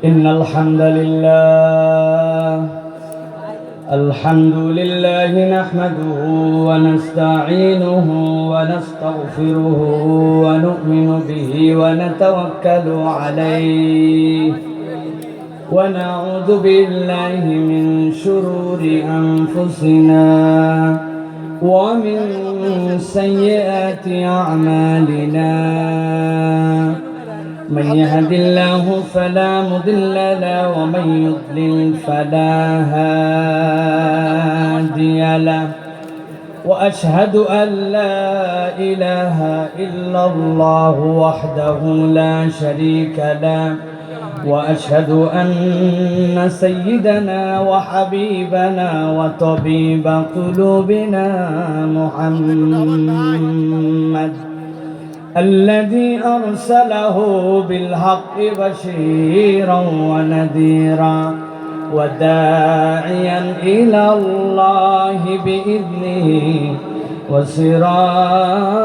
إن الحمد لله نحمده ونستعينه ونستغفره ونؤمن به ونتوكل عليه ونعوذ بالله من شرور أنفسنا ومن سيئات أعمالنا من يهد الله فلا مضل له ومن يضلل فلا هادي له وأشهد أن لا إله إلا الله وحده لا شريك له وأشهد أن سيدنا وحبيبنا وطبيب قلوبنا محمد الذي أرسله بالحق بشيرا ونذيرا وداعيا إلى الله بإذنه وسراجا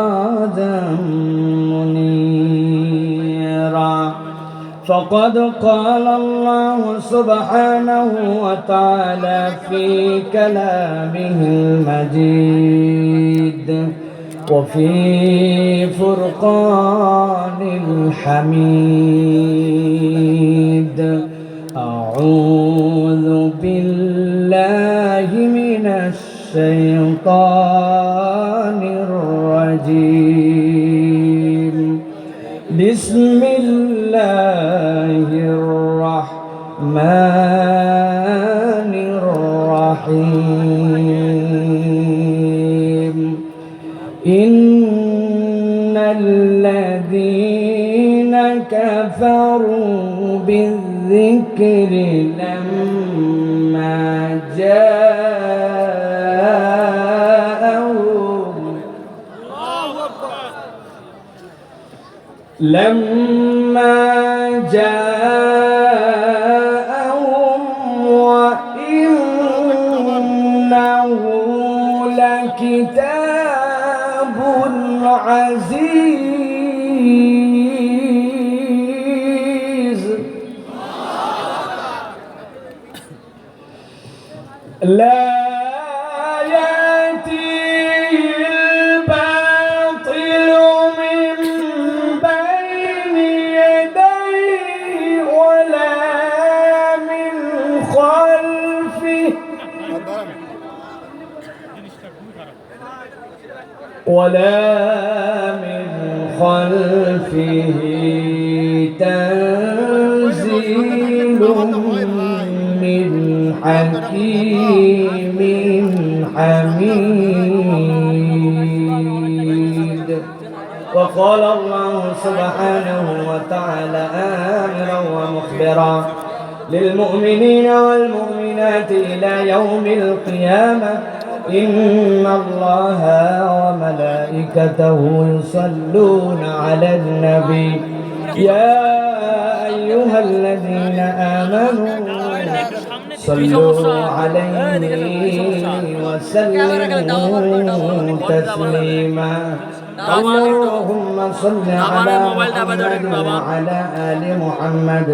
منيرا فقد قال الله سبحانه وتعالى في كلامه المجيد وفي فرقان الحميد أعوذ بالله من الشيطان الرجيم بسم الله الرحمن الرحيم إن الذين كفروا بالذكر لما جاءهم وإنه لكتاب عزيز لا يأتيه الباطل من بين يديه ولا من خلفه تنزيل من حكيم حميد وقال الله سبحانه وتعالى آمرا ومخبرا للمؤمنين والمؤمنات إلى يوم القيامة إن الله وملائكته يصلون على النبي يا أيها الذين آمنوا صلوا عليه وسلموا تسليما اللهم صل على محمد وعلى آل محمد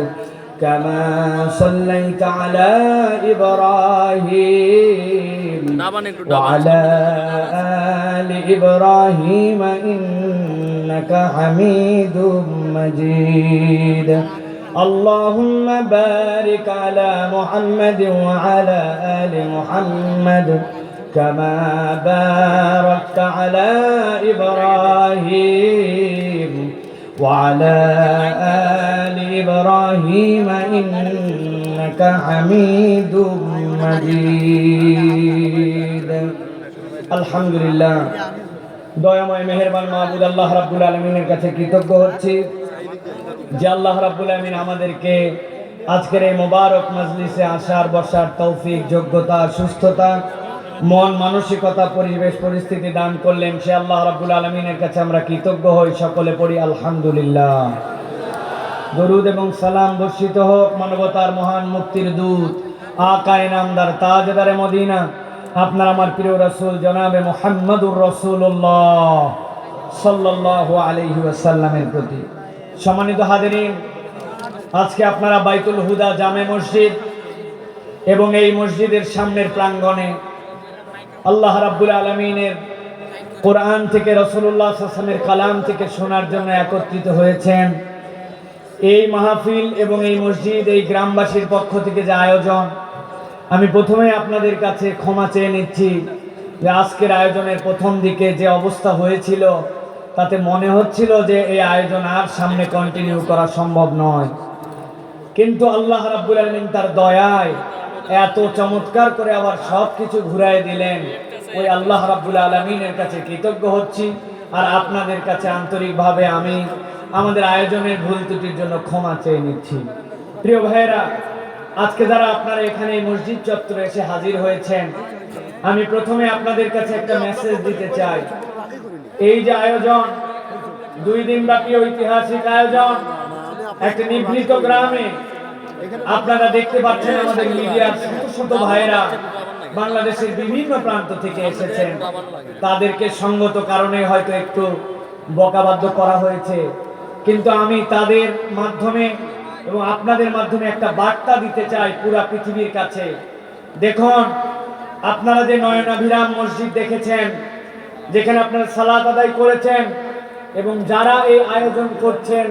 كما صليت على إبراهيم وعلى آل إبراهيم إنك حميد مجيد اللهم بارك على محمد وعلى آل محمد كما باركت على إبراهيم وعلى آل إبراهيم إنك حميد مجيد الحمد لله দয়াময় মেহেরবান মাহবুব আল্লাহ রাব্বুল আলামিনের কাছে কৃতজ্ঞ হচ্ছি যে আল্লাহ রাব্বুল আলামিন আমাদেরকে আজকের এই মোবারক মজলিসে আসার বসার তৌফিক যোগ্যতা সুস্থতা মন মানসিকতা পরিবেশ পরিস্থিতি দান করলেন সে আল্লাহ রাব্বুল আলামিনের কাছে আমরা কৃতজ্ঞ হই সকলে পড়ি আলহামদুলিল্লাহ দরুদ এবং সালাম বর্ষিত হোক মানবতার মহান মুক্তির দূত আকায়ে নামদার তাজদারে মদিনা আপনার আমার প্রিয় রাসূল জনাবে মুহাম্মদুর রাসূলুল্লাহ সাল্লাল্লাহু আলাইহি ওয়াসাল্লামের প্রতি। সম্মানিত হাজিরিন, আজকে আপনারা বাইতুল হুদা জামে মসজিদ এবং এই মসজিদের সামনের প্রাঙ্গণে আল্লাহ রাব্বুল আলামিনের কোরআন থেকে রাসূলুল্লাহ সাল্লাল্লাহু আলাইহি ওয়াসাল্লামের কালাম থেকে শোনার জন্য একত্রিত হয়েছেন। এই মাহফিল এবং এই মসজিদ, এই গ্রামবাসীর পক্ষ থেকে যে আয়োজন, আমি প্রথমে আপনাদের কাছে ক্ষমা চেয়ে নিচ্ছি যে আজকের আয়োজনের প্রথম দিকে যে অবস্থা হয়েছিল তাতে মনে হচ্ছিল যে এই আয়োজন আর সামনে কন্টিনিউ করা সম্ভব নয়, কিন্তু আল্লাহ রাব্বুল আলামিন তার দয়ায় এত চমৎকার করে আবার সব কিছু ঘুরায় দিলেন। ওই আল্লাহ রাব্বুল আলামিনের কাছে কৃতজ্ঞ হচ্ছি, আর আপনাদের কাছে আন্তরিকভাবে আমি আমাদের আয়োজনের ভুল ত্রুটির জন্য ক্ষমা চেয়ে নিচ্ছি। প্রিয় ভাইয়েরা, আজকে যারা আপনারা এখানে এই মসজিদ চত্বরে এসে হাজির হয়েছেন, আমি প্রথমে আপনাদের কাছে একটা মেসেজ দিতে চাই। এই যে আয়োজন, 2 দিন ব্যাপী ঐতিহাসিক আয়োজন, একটা নিভৃত গ্রামে, আপনারা দেখতে পাচ্ছেন আমাদের মিডিয়ার শত শত ভাইয়েরা বাংলাদেশের বিভিন্ন প্রান্ত থেকে এসেছেন। তাদেরকে সঙ্গত কারণে হয়তো একটু বকাবাদ্য করা হয়েছে, কিন্তু আমি তাদের মাধ্যমে এবং আপনাদের মাধ্যমে একটা বার্তা দিতে চাই পুরা পৃথিবীর কাছে। দেখুন, আপনারা যে নয়নাভিরাম মসজিদ দেখেছেন, যেখানে আপনারা সালাত আদায় করেছেন, এবং যারা এই আয়োজন করছেন,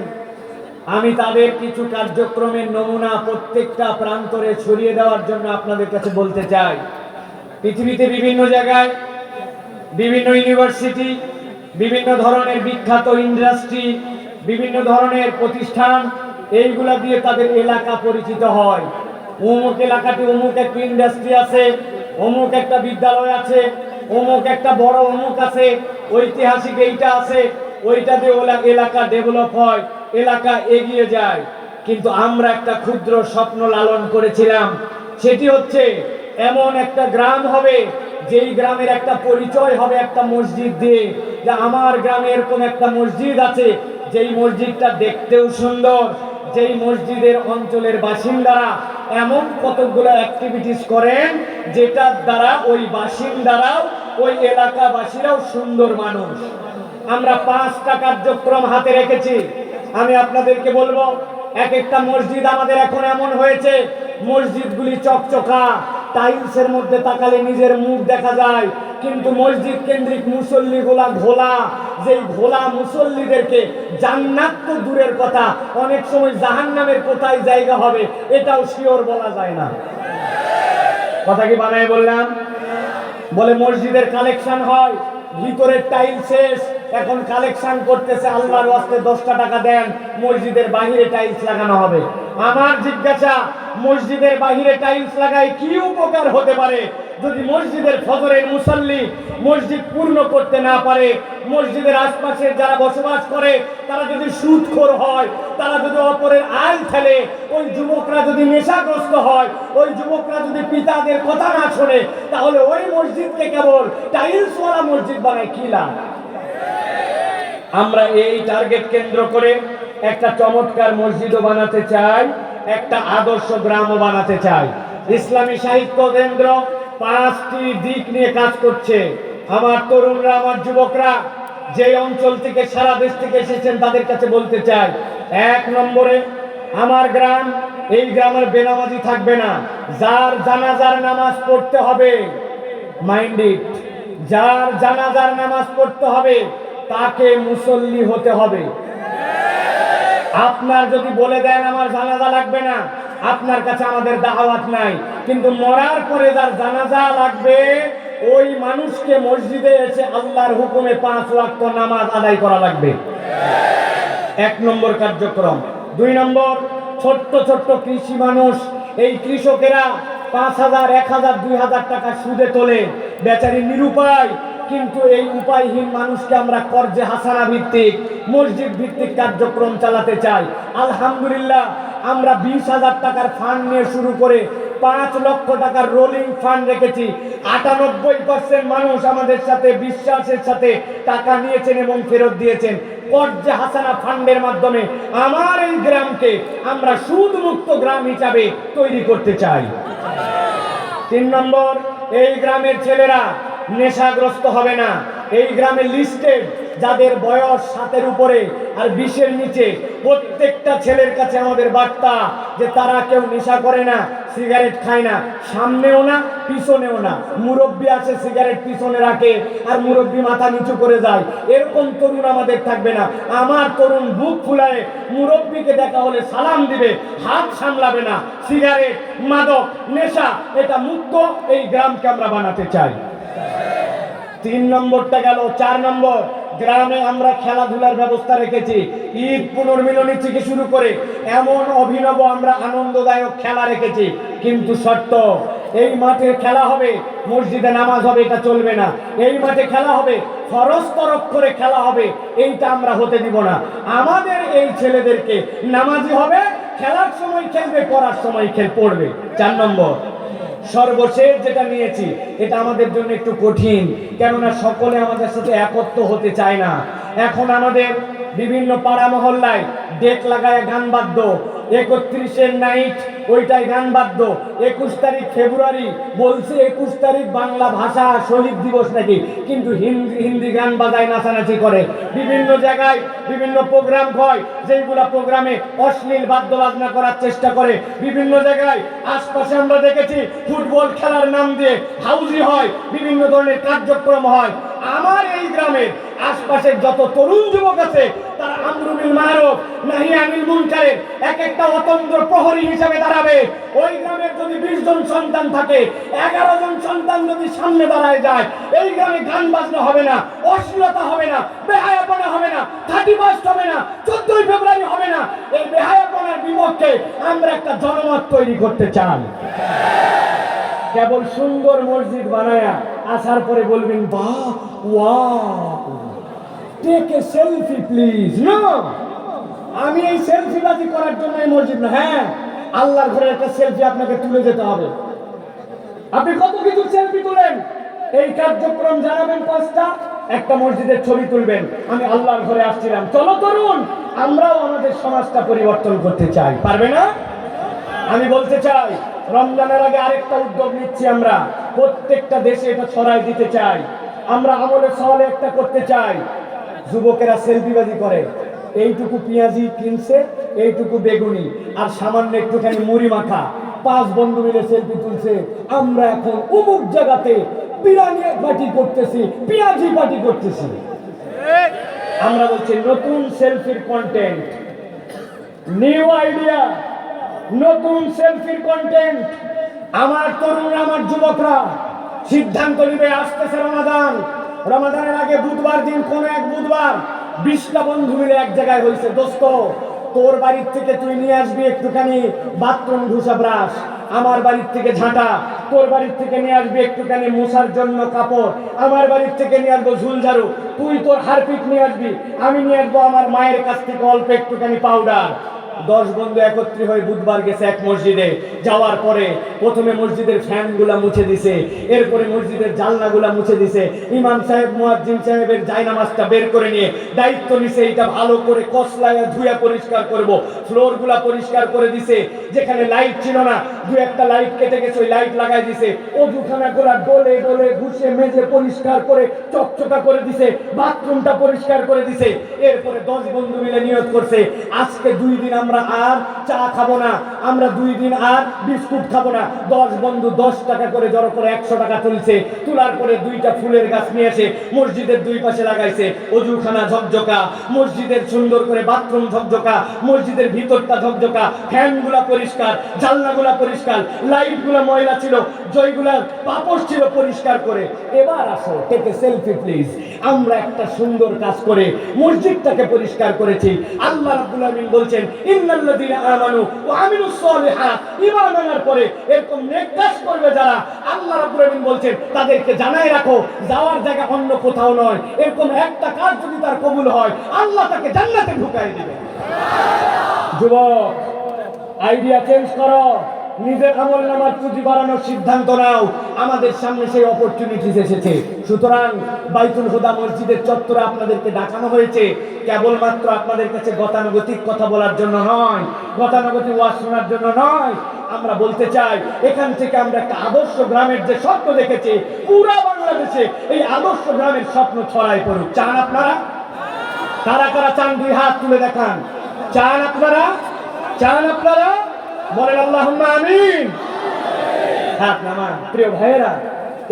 আমি তাদের কিছু কার্যক্রমের নমুনা প্রত্যেকটা প্রান্তরে ছড়িয়ে দেওয়ার জন্য আপনাদের কাছে বলতে চাই। পৃথিবীতে বিভিন্ন জায়গায়, বিভিন্ন ইউনিভার্সিটি, বিভিন্ন ধরনের বিখ্যাত ইন্ডাস্ট্রি, বিভিন্ন ধরনের প্রতিষ্ঠান, এইগুলা দিয়ে তাদের এলাকা পরিচিত হয়। অমুক এলাকাতে অমুক একটা ইন্ডাস্ট্রি আছে, অমুক একটা বিদ্যালয় আছে, অমুক একটা বড় অমুক আছে, ঐতিহাসিক এইটা আছে, ওইটা দিয়ে এলাকা ডেভেলপ হয়, এলাকা এগিয়ে যায়। কিন্তু আমরা একটা ক্ষুদ্র স্বপ্ন লালন করেছিলাম, সেটি হচ্ছে এমন একটা গ্রাম হবে যেই গ্রামের একটা পরিচয় হবে একটা মসজিদ দিয়ে, যে আমার গ্রামে এরকম একটা মসজিদ আছে, যেই মসজিদটা দেখতেও সুন্দর, যেই মসজিদের অঞ্চলের বাসিন্দারা এমন কতগুলো অ্যাক্টিভিটিস করেন যেটার দ্বারা ওই বাসিন্দারাও, ওই এলাকাবাসীরাও সুন্দর মানুষ। আমরা 5টা কার্যক্রম হাতে রেখেছি। আমি আপনাদেরকে বলবো, এক একটা মসজিদ আমাদের এখন এমন হয়েছে, মসজিদগুলি চকচকা, টাইলসের মধ্যে তাকালে নিজের মুখ দেখা যায়, কিন্তু মসজিদ কেন্দ্রিক মুসল্লিগুলা ঘোলা। যেই ঘোলা মুসল্লিদেরকে জান্নাত তো দূরের কথা, অনেক সময় জাহান্নামের কোথায় জায়গা হবে এটাও শিওর বলা যায় না। কথা কি বানায় বললাম? বলে মসজিদের কালেকশন হয়, ভিতরের টাইল শেষ, এখন কালেকশন করতেছে, আল্লাহর ওয়াস্তে 10টা টাকা দেন, মসজিদের বাহিরে টাইলস লাগানো হবে। আমার জিজ্ঞাসা, মসজিদের বাহিরে টাইলস লাগায় কি উপকার হতে পারে যদি মসজিদের ফজরের মুসাল্লি মসজিদ পূর্ণ করতে না পারে? মসজিদের আশপাশে যারা বসবাস করে তারা যদি সুদখোর হয়, তারা যদি অপরের আয় ফেলে, ওই যুবকরা যদি নেশাগ্রস্ত হয়, ওই যুবকরা যদি পিতাদের কথা না শোনে, তাহলে ওই মসজিদকে কেবল টাইলসওয়ালা মসজিদ বানায় কি লাভ? আমরা এই টার্গেট কেন্দ্র করে একটা চমৎকার মসজিদও বানাতে চাই, একটা আদর্শ গ্রামও বানাতে চাই। ইসলামী সাহিত্য কেন্দ্র 5টি দিক নিয়ে কাজ করছে। আমার তরুণরা, আমার যুবকরা যে অঞ্চল থেকে, সারা দেশ থেকে এসেছেন, তাদের কাছে বলতে চাই, 1 নম্বরে আমার গ্রাম, এই গ্রামের বেনামাজি থাকবে না। যার জানাজার নামাজ পড়তে হবে, মাইন্ড ইট, যার জানাজার নামাজ পড়তে হবে তাকে মুসল্লি হতে হবে। আপনার যদি বলে দেন আমার জানাজা লাগবে না, আপনার কাছে আমাদের দাওয়াত নাই, কিন্তু মরার পরে যার জানাজা লাগবে ওই মানুষকে মসজিদে এসে আল্লাহর হুকুমে 5 ওয়াক্ত নামাজ আদায় করা লাগবে। 1 নম্বর কার্যক্রম। 2 নম্বর, ছোট্ট ছোট্ট কৃষি মানুষ, এই কৃষকেরা 5,000, 1,000, 2,000 টাকা সুদে তোলে, বেচারি নিরুপায়, কিন্তু এই উপায়হীন মানুষকে আমরা কর্জে হাসানা ভিত্তিক, মসজিদ ভিত্তিক কার্যক্রম চালাতে চাই। আলহামদুলিল্লাহ, আমরা 20,000 টাকার ফান্ড নিয়ে শুরু করে 5 লক্ষ টাকার রোলিং ফান্ড রেখেছি। 98% মানুষ আমাদের সাথে বিশ্বাসের সাথে টাকা নিয়েছেন এবং ফেরত দিয়েছেন। কর্জে হাসানা ফান্ডের মাধ্যমে আমার এই গ্রামকে আমরা সুদমুক্ত গ্রাম হিসাবে তৈরি করতে চাই। 3 নম্বর, এই গ্রামের ছেলেরা নেশাগ্রস্ত হবে না। এই গ্রামে লিস্টেড যাদের বয়স 7-এর উপরে আর 20-এর নিচে, প্রত্যেকটা ছেলের কাছে আমাদের বার্তা যে তারা কেউ নেশা করে না, সিগারেট খায় না, সামনেও না পিছনেও না। মুরব্বী আছে সিগারেট পিছনে রাখে আর মুরব্বী মাথা নিচু করে যায়, এরকম তরুণ আমাদের থাকবে না। আমার তরুণ বুক ফুলায় মুরব্বীকে দেখা হলে সালাম দিবে, হাত সামলাবে না। সিগারেট, মাদক, নেশা এটা মুক্ত এই গ্রামকে আমরা বানাতে চাই। 3 নম্বরটা গেল। 4 নম্বর, গ্রামে আমরা খেলাধুলার ব্যবস্থা রেখেছি। ঈদ পুনর্মিলনী থেকে শুরু করে এমন অভিনব আমরা আনন্দদায়ক খেলা রেখেছি, কিন্তু শর্ত, এই মাঠে খেলা হবে, মসজিদে নামাজ হবে, এটা চলবে না। এই মাঠে খেলা হবে, ফরজ তরফ করে খেলা হবে, এইটা আমরা হতে দিব না। আমাদের এই ছেলেদেরকে নামাজি হবে, খেলার সময় খেলবে, পড়ার সময় পড়বে। 4 নম্বর, সর্বশেষ যেটা নিয়েছি, এটা আমাদের জন্য একটু কঠিন, কেননা সকলে আমাদের সাথে একত্র হতে চায় না। এখন আমাদের বিভিন্ন পাড়া মহল্লায় ডেক লাগায় গান বাদ্য, 31-এর নাইট ওইটাই গান বাদ্য। 21 তারিখ ফেব্রুয়ারি বলছে 21 তারিখ বাংলা ভাষা শহীদ দিবস নাকি, কিন্তু হিন্দি গান বাজায় নাচানাচি করে। বিভিন্ন জায়গায় বিভিন্ন প্রোগ্রাম হয়, যেইগুলা প্রোগ্রামে অশ্লীল বাদ্য বাজনা করার চেষ্টা করে। বিভিন্ন জায়গায় আশপাশে আমরা দেখেছি ফুটবল খেলার নাম দিয়ে হাউজি হয়, বিভিন্ন ধরনের কার্যক্রম হয়। আমার এই গ্রামের আশপাশের যত তরুণ যুবক আছে, তারা আমরু বিল মারুফ নাহি আনিল মুনকারের এক একটা অতন্ত্র প্রহরী হিসেবে দাঁড়াবে। ওই গ্রামের যদি 20 জন সন্তান থাকে, 11 জন সন্তান যদি সামনে দাঁড়ায় যায়, এই গ্রামে গান বাজনা হবে না, অশ্লীলতা হবে না, বেহায়াপনা হবে না, 31 হবে না, 14ই ফেব্রুয়ারি হবে না। এই বেহায়াপনার বিপক্ষে আমরা একটা জনমত তৈরি করতে চাই। কেবল সুন্দর মসজিদ বানায়া আসার পরে বলবেন বাহ, wow, take a selfie please. না, আমি এই সেলফিবাজি করার জন্য এই মসজিদ না। হ্যাঁ, আল্লাহর ঘরে একটা সেলফি আপনাকে তুলে যেতে হবে। আপনি কত কিছু সেলফি তুলেন, এই কার্যক্রম জানাবেন 5টা, একটা মসজিদের ছবি তুলবেন, আমি আল্লাহর ঘরে আসছিলাম। চলো তরুণ, আমরাও আমাদের সমাজটা পরিবর্তন করতে চাই, পারবে না? আমি বলতে চাই, রমজানের আগে আরেকটা উদ্যোগ নিচ্ছি আমরা, প্রত্যেকটা দেশে এটা ছড়াই দিতে চাই। আমরা আমলে সওয়ালে একটা করতে চাই। যুবকেরা সেলফিবাজি করে, এইটুকু পেঁয়াজি কিনছে, এইটুকু বেগুনি আর সামান্য একটুখানি মুড়ি মাখা, 5 বন্ধু মিলে সেলফি তুলছে। আমরা এখন অমুক জায়গাতে বিরিয়ানি পার্টি করতেছি, পেঁয়াজি পার্টি করতেছি। আমরা বলছি নতুন সেলফির কন্টেন্ট, নিউ আইডিয়া, নতুন সেলফির কন্টেন্ট। আমার তরুণরা, আমার যুবকরা সিদ্ধান্ত নিবে, আসতেছে রমাদান, রমাদানের আগে বুধবার দিন, কোন এক বুধবার 20টা বন্ধু মিলে এক জায়গায় হয়েছে। দোস্ত, তোর বাড়ির থেকে তুই নিয়ে আসবি একটুখানি বাথরুম ঘুষা ব্রাশ, আমার বাড়ির থেকে ঝাঁটা, তোর বাড়ির থেকে নিয়ে আসবি একটুখানি মশার জন্য কাপড়, আমার বাড়ির থেকে নিয়ে আসবো ঝুলঝাড়ু, তুই তোর হারপিক নিয়ে আসবি, আমি নিয়ে আসবো আমার মায়ের কাছ থেকে অল্প একটুখানি পাউডার। 10 বন্ধু একত্রিত হয়ে বুধবার গেছে এক মসজিদে। যাওয়ার পরে প্রথমে মসজিদের ফ্যানগুলা মুছে দিছে, এরপরে মসজিদের জানলাগুলা মুছে দিছে। ইমাম সাহেব, মুয়াজ্জিন সাহেবের জায়নামাজটা বের করে নিয়ে দায়িত্ব নিছে, এটা ভালো করে কসলায়া ধুয়া পরিষ্কার করব। ফ্লোরগুলা পরিষ্কার করে দিছে, যেখানে লাইট ছিল না 2-1টা লাইট কেটে গেছে, ওই লাইট লাগাই দিছে। অজুখানাগুলা ডলে ডলে ঘুষে মেজে পরিষ্কার করে চকচকা করে দিছে, বাথরুমটা পরিষ্কার করে দিছে। এরপরে 10 বন্ধু মিলে নিয়ত করছে, আজকে 2 দিন আমরা আর চা খাবো না, আমরা 2 দিন আর বিস্কুট খাবো না। 10 বন্ধু 10 টাকা করে জড়ো করে 100 টাকা তুলছে। তোলার পরে 2টা ফুলের গাছ নিয়ে এসে মসজিদের 2 পাশে লাগাইছে। অজুখানা ঝকঝকা, মসজিদের সুন্দর করে বাথরুম ঝকঝকা, মসজিদের ভিতরটা ঝকঝকা, ফ্যানগুলা পরিষ্কার, জানলাগুলা পরিষ্কার, লাইটগুলা ময়লা ছিল, জয়গুলা পাপোশ ছিল, পরিষ্কার করে। এবার আসো, টেক এ সেলফি প্লিজ। আমরা একটা সুন্দর কাজ করে মসজিদটাকে পরিষ্কার করেছি। আল্লাহ রাব্বুল আলামিন বলছেন, ইন্নাল্লাযীনা আমানু ওয়া আমিলুস সালিহাত, ঈমান আনার পরে এরকম নেক কাজ করবে যারা, আল্লাহ রাব্বুল আলামিন বলছেন তাদেরকে জানাই রাখো, যাওয়ার জায়গা অন্য কোথাও নয়। এরকম একটা কাজ যদি তার কবুল হয়, আল্লাহ তাকে জান্নাতে ঢুকাই দিবে। যুবক, আইডিয়া চেঞ্জ করো, নিজের আমল নামার পুঁজি বাড়ানোর সিদ্ধান্ত নাও। আমাদের সামনে সেই অপরচুনিটি এসেছে। সুতরাং বাইতুল হুদা মসজিদের চত্বরে আপনাদেরকে ডাকানো হয়েছে কেবলমাত্র আপনাদের কাছে গতানুগতিক কথা বলার জন্য নয়, গতানুগতিক ওয়াজ শোনার জন্য নয়। আমরা বলতে চাই, এখান থেকে আমরা একটা আদর্শ গ্রামের যে স্বপ্ন দেখেছি, পুরো বাংলাদেশে এই আদর্শ গ্রামের স্বপ্ন ছড়াই পড়ুক। চান আপনারা? কারা কারা চান দুই হাত তুলে দেখান। চান আপনারা? চান আপনারা? বলেন আল্লাহুম্মা আমিন। হাত নামান। প্রিয় ভাইয়েরা,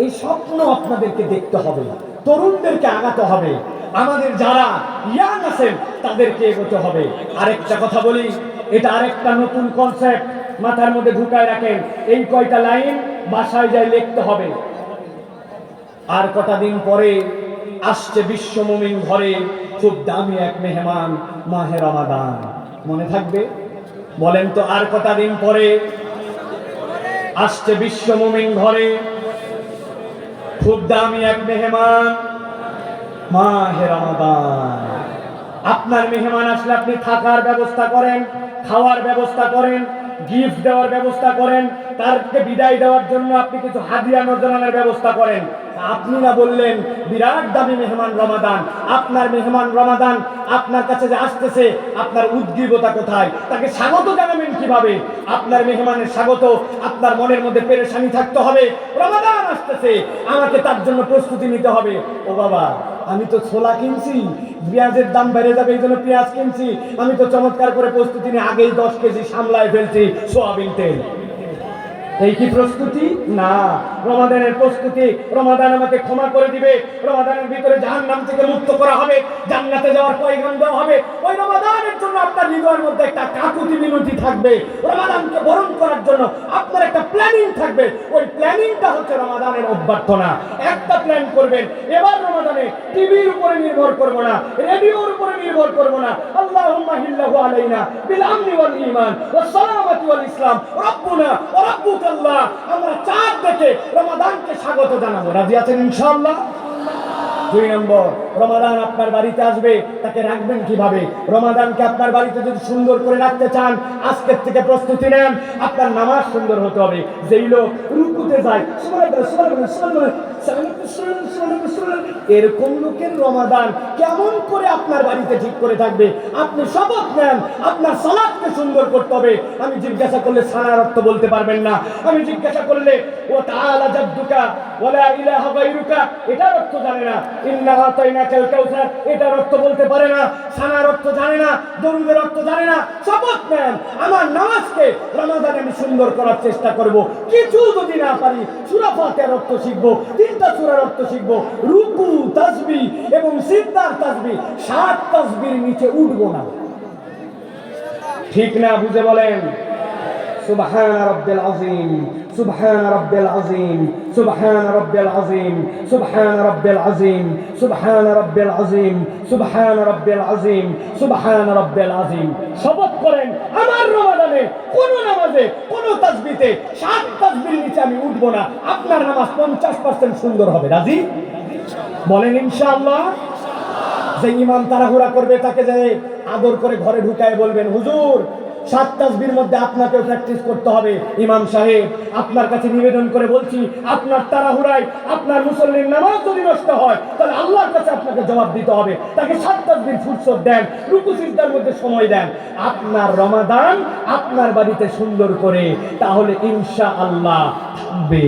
এই স্বপ্ন আপনাদেরকে দেখতে হবে, তরুণদেরকে আগাতে হবে, আমাদের যারা ইয়াং আছেন তাদেরকে এগোতে হবে। আরেকটা কথা বলি, এটা আরেকটা নতুন কনসেপ্ট মাথার মধ্যে ঢুকায় রাখেন। এই কয়টা লাইন বাসায় যাই লিখতে হবে। আর কটা দিন পরে আসছে বিশ্ব মুমিন ঘরে খুব দামি এক মেহমান, মাহে রমাদান। মনে থাকবে? বলেন তো, আর কটা দিন পরে আসছে বিশ্ব মুমিন ঘরে খুব দামি এক মেহমান, মাহে রমাদান। আপনার মেহমান আসলে আপনি থাকার ব্যবস্থা করেন, খাওয়ার ব্যবস্থা করেন, গিফট দেওয়ার ব্যবস্থা করেন, তারকে বিদায় দেওয়ার জন্য আপনি কিছু হাদিয়া নজরানার ব্যবস্থা করেন। আপনি না বললেন বিরাট দামি মেহমান রমাদান। আপনার মেহমান রমাদান আপনার কাছে যে আসতেছে, আপনার উদ্গ্রীবতা কোথায়? তাকে স্বাগত জানাবেন কিভাবে? আপনার মেহমানের স্বাগত আপনার মনের মধ্যে পেরেশানি থাকতে হবে। রমাদান আসতেছে, আমাকে তার জন্য প্রস্তুতি নিতে হবে। ও বাবা, আমি তো ছোলা কিনছি, পেঁয়াজের দাম বেড়ে যাবে এই জন্য পেঁয়াজ কিনছি, আমি তো চমৎকার করে প্রস্তুতি নিয়ে আগেই 10 কেজি সামলায় ফেলছি সোয়াবিন তেল। এই কি প্রস্তুতি? না, রমাদানের প্রস্তুতি। রমাদান আমাকে ক্ষমা করে দিবে, রমাদানের ভিতরে জাহান্নাম থেকে মুক্ত করা হবে, জান্নাতে যাওয়ার পয়গাম দেওয়া হবে। ওই রমাদানের জন্য আপনার হৃদয়ের মধ্যে একটা কাকুতি মিনতি থাকবে, রমাদানকে বরণ করার জন্য আপনার একটা প্ল্যানিং থাকবে। ওই প্ল্যানিংটা হচ্ছে রমাদানের অভ্যর্থনা। একটা প্ল্যান করবেন, এবার রমাদানে টিভির উপরে নির্ভর করব না, রেডিওর উপরে নির্ভর করব না। আল্লাহুম্মা হিল্লাহু আলাইনা বিল আমনি ওয়াল ঈমান ওয়াস সালামাতি ওয়াল ইসলাম রাব্বুনা ওয়া রাব্বুকা আল্লাহ। আমরা চাঁদ দেখে রমাদানকে স্বাগত জানাবো। রাজি আছেন ইনশাআল্লাহ? 2 নম্বর, রমাদান আপনার বাড়িতে আসবে, তাকে রাখবেন কিভাবে? রমাদানকে আপনার বাড়িতে যদি সুন্দর করে রাখতে চান, আজকের থেকে প্রস্তুতি নেন। আপনার নামাজ সুন্দর হতে হবে। যেই লোক রুকুতে যায় এরকম লোকের রমাদান কেমন করে আপনার বাড়িতে ঠিক করে থাকবে? আপনি শপথ নেন আপনার সালাতকে সুন্দর করতে হবে। আমি জিজ্ঞাসা করলে সানার অর্থ বলতে পারবেন না, আমি জিজ্ঞাসা করলে ও তাআলা জাদ্দুকা ওয়া লা ইলাহা গায়রুকা এটার অর্থ জানে না, ইন্না আতাইনাকাল কাউসার এটার অর্থ বলতে পারে না, সানার অর্থ জানে না, দরুদের অর্থ জানে না। শপথ নেন আমার নামাজকে রমাদানে আমি সুন্দর করার চেষ্টা করব। কিছু যদি না পারি, সূরা ফাতিহার অর্থ শিখব, 3টা সূরার অর্থ শিখব, রুকু তাসবিহ এবং সিজদার তাসবিহ, 7 তাসবিহর নিচে উঠব না। ঠিক না? বুঝে বলেন সুবহান রাব্বিল আযীম, সুবহান রাব্বিল আযীম, সুবহান রাব্বিল আযীম, সুবহান রাব্বিল আযীম, সুবহান রাব্বিল আযীম, সুবহান রাব্বিল আযীম, সুবহান রাব্বিল আযীম। শপথ করেন আমার রমাদানে কোন নামাজে কোন তাসবিহতে 7 তাসবিহর নিচে আমি উঠব না। আপনার নামাজ 50% সুন্দর হবে। রাজি? বলেন ইনশাআল্লাহ। যে ইমাম তাড়াহুড়া করবে তাকে যে আদর করে ঘরে ঢুকায় বলবেন, হুজুর 7 তাসবিহর মধ্যে আপনাকেও প্র্যাকটিস করতে হবে। ইমাম সাহেব, আপনার কাছে নিবেদন করে বলছি, আপনার তাড়াহুড়ায় আপনার মুসল্লির নামাজ যদি নষ্ট হয়, তাহলে আল্লাহর কাছে আপনাকে জবাব দিতে হবে। তাকে 7 তাসবিহ ফুরসত দেন, রুকু সিজদার মধ্যে সময় দেন। আপনার রমাদান আপনার বাড়িতে সুন্দর করে, তাহলে ইনশাআল্লাহ থাকবে।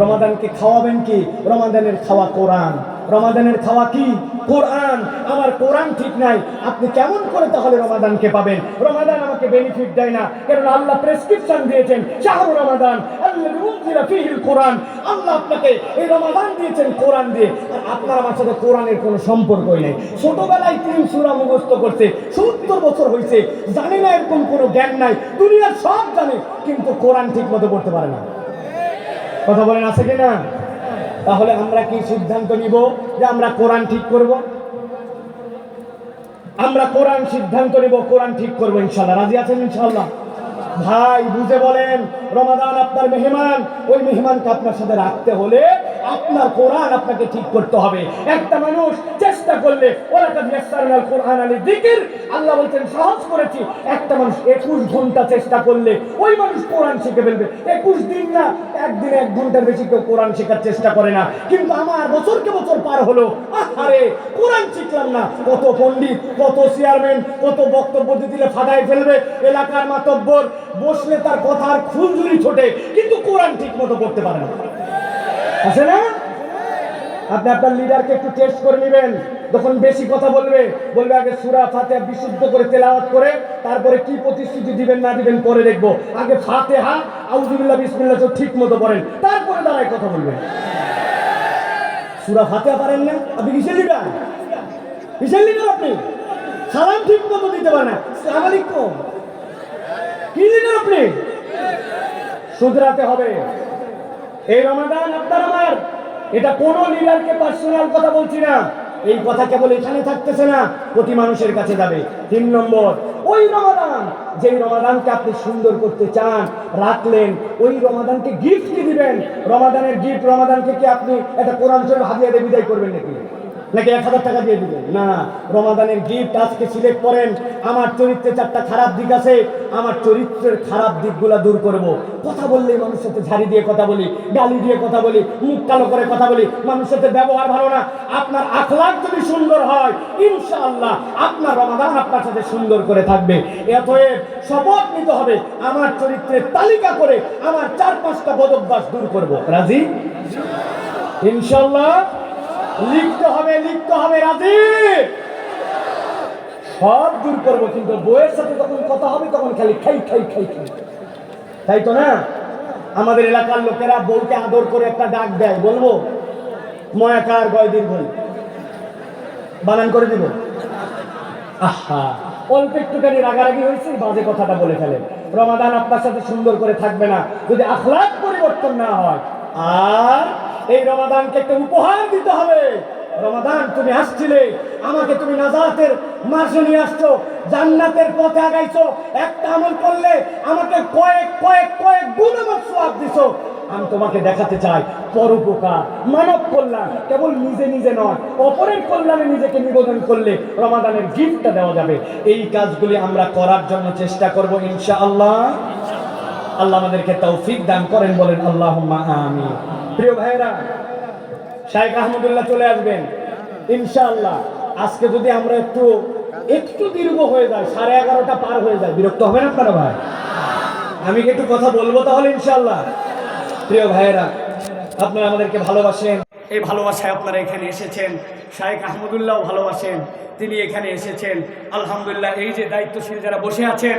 রমাদানকে খাওয়াবেন কি? রমাদানের খাওয়া কোরআন। রমাদানের খাওয়া কি? কোরআন। আমার কোরআন ঠিক নাই, আপনি কেমন করে তাহলে রমাদানকে পাবেন? রমাদান আমাকে বেনিফিট দেয় না, কারণ আল্লাহ প্রেসক্রিপশন দিয়েছেন শাহরু রমাদান আল্লাযী উনজিলা ফীহিল কোরআন। আল্লাহ আপনাকে এই রমাদান দিয়েছেন কোরআন দিয়ে, আর আপনার আমার সাথে কোরআনের কোনো সম্পর্কই নেই। ছোটবেলায় 3 সূরা মুখস্থ করছে, 70 বছর হয়েছে, জানে না, এরকম কোনো জ্ঞান নাই। দুনিয়ার সব জানে, কিন্তু কোরআন ঠিক মতো পড়তে পারে না। কথা বলেন আছে কিনা? তাহলে আমরা কি সিদ্ধান্ত নিব যে আমরা কোরআন ঠিক করব? আমরা কোরআন সিদ্ধান্ত নিব, কোরআন ঠিক করবো ইনশাআল্লাহ। রাজি আছেন ইনশাআল্লাহ? ভাই বুঝে বলেন, রমাদান আপনার মেহমান, ওই মেহমানকে আপনার সাথে রাখতে হলে আপনার কোরআন আপনাকে ঠিক করতে হবে। একটা মানুষ চেষ্টা করলে ওয়ালাকাদ ইয়াসসারনাল কোরআনা লিযিকর, আল্লাহ বলছেন সহজ করেছি। একটা মানুষ 21 ঘন্টা চেষ্টা করলে ওই মানুষ কোরআন শিখে ফেলবে। 21 দিন না, একদিনে 1 ঘন্টার বেশি কেউ কোরআন শেখার চেষ্টা করে না। কিন্তু আমার বছরকে বছর পার হলো, আরে কোরআন শিখলাম না। কত পণ্ডিত, কত চেয়ারম্যান, কত বক্তব্য দিলে ফাটাই ফেলবে, এলাকার মাতব্বর বসলে তার কথার খুঁজুরি ছোটে, কিন্তু কোরআন ঠিক মতো পড়তে পারে না। আছে না? আপনি আপনার লিডারকে একটু টেস্ট করে নেবেন, যখন বেশি কথা বলবে, বলবে আগে সূরা ফাতিহা বিশুদ্ধ করে তেলাওয়াত করে তারপরে কি প্রতিশ্রুতি দিবেন না দিবেন পরে দেখবো। আগে ফাতিহা আউযুবিল্লাহ বিসমিল্লাহ ঠিক মতো পড়েন, তারপরে দাঁড়ায় কথা বলবেন। সূরা ফাতিহা পারেন না, আপনি কিসের লিডার? কিসের লিডার আপনি? সালাম ঠিক মতো দিতে পারেন না, আসসালামু আলাইকুম, কি লিডার আপনি? শুধরাতে হবে। এই রমাদান আপনার আমার, এটা কোন লিডারকে পার্সোনাল কথা বলছি না, এই কথা কেবল এখানে থাকতেছে না, প্রতি মানুষের কাছে যাবে। 3 নম্বর, ওই রমাদান, যেই রমাদানকে আপনি সুন্দর করতে চান রাখলেন, ওই রমাদানকে গিফট কি দিবেন? রমাদানের গিফট, রমাদানকে কি আপনি একটা কোরআন শরীফ হাদিয়া দিয়ে বিদায় করবেন নাকি? নাকি 1000 টাকা দিয়ে দিবেন? না, রমাদানের গিফট আজকে সিলেক্ট করেন। আমার চরিত্রে 4টা খারাপ দিক আছে, আমার চরিত্রের খারাপ দিকগুলো দূর করব। কথা বললেই মানুষের সাথে ঝাড়ি দিয়ে কথা বলি, গালি দিয়ে কথা বলি, মুখ কালো করে কথা বলি, মানুষের সাথে ব্যবহার ভালো না। আপনার আখলাক যদি সুন্দর হয়, ইনশাআল্লাহ আপনার রমাদান আপনার সাথে সুন্দর করে থাকবে। অতএব শপথ নিতে হবে, আমার চরিত্রের তালিকা করে আমার 4-5টা বদভ্যাস দূর করব। রাজি? ইনশাআল্লাহ লিখতে হবে, লিখতে হবে। রাজি? সব দূর করবো, কিন্তু বউয়ের সাথে যখন কথা হবে তখন খালি খাই খাই খাই খাই, তাই তো না? আমাদের এলাকার লোকেরা বউকে আদর করে একটা ডাক দেয়, বলবো? ময়াকার গয় দীর্ঘ বানান করে দিব। আহা, অল্প একটুখানি রাগারাগি হয়েছে, বাজে কথাটা বলে ফেলেন। রমাদান আপনার সাথে সুন্দর করে থাকবে না যদি আখলাক পরিবর্তন না হয়। আর এই রমাদানকে একটা উপহার দিতে হবে। রমাদান, তুমি আসছিলে, আমাকে তুমি নাজাতের মাসে নিয়ে আসছো, জান্নাতের পথে আগাইছো। একটা আমল করলে আমাকে কয়েক কয়েক কয়েক গুণ আমার সওয়াব দিছো। আমি তোমাকে দেখাতে চাই পরোপকার, মানব কল্যাণ কেবল নিজে নিজে নয়, অপরের কল্যাণে নিজেকে নিবেদন করলে রমাদানের গিফটটা দেওয়া যাবে। এই কাজগুলি আমরা করার জন্য চেষ্টা করব ইনশাআল্লাহ। আল্লাহ আমাদেরকে তৌফিক দান করেন, বলেন আল্লাহুম্মা আমিন। প্রিয় ভাইরা, শাইখ আহমদুল্লাহ চলে আসবেন ইনশাআল্লাহ। আজকে যদি আমরা একটু দীর্ঘ হয়ে যায়, 11:30টা পার হয়ে যায়, বিরক্ত হবেন আপনারা ভাই? আমি কি একটু কথা বলবো তাহলে ইনশাআল্লাহ? প্রিয় ভাইয়েরা, আপনারা আমাদেরকে ভালোবাসেন, এই ভালোবাসায় আপনারা এখানে এসেছেন। শাইখ আহমদুল্লাহ ভালোবাসেন, তিনি এখানে এসেছেন। আলহামদুলিল্লাহ, এই যে দায়িত্বশীল যারা বসে আছেন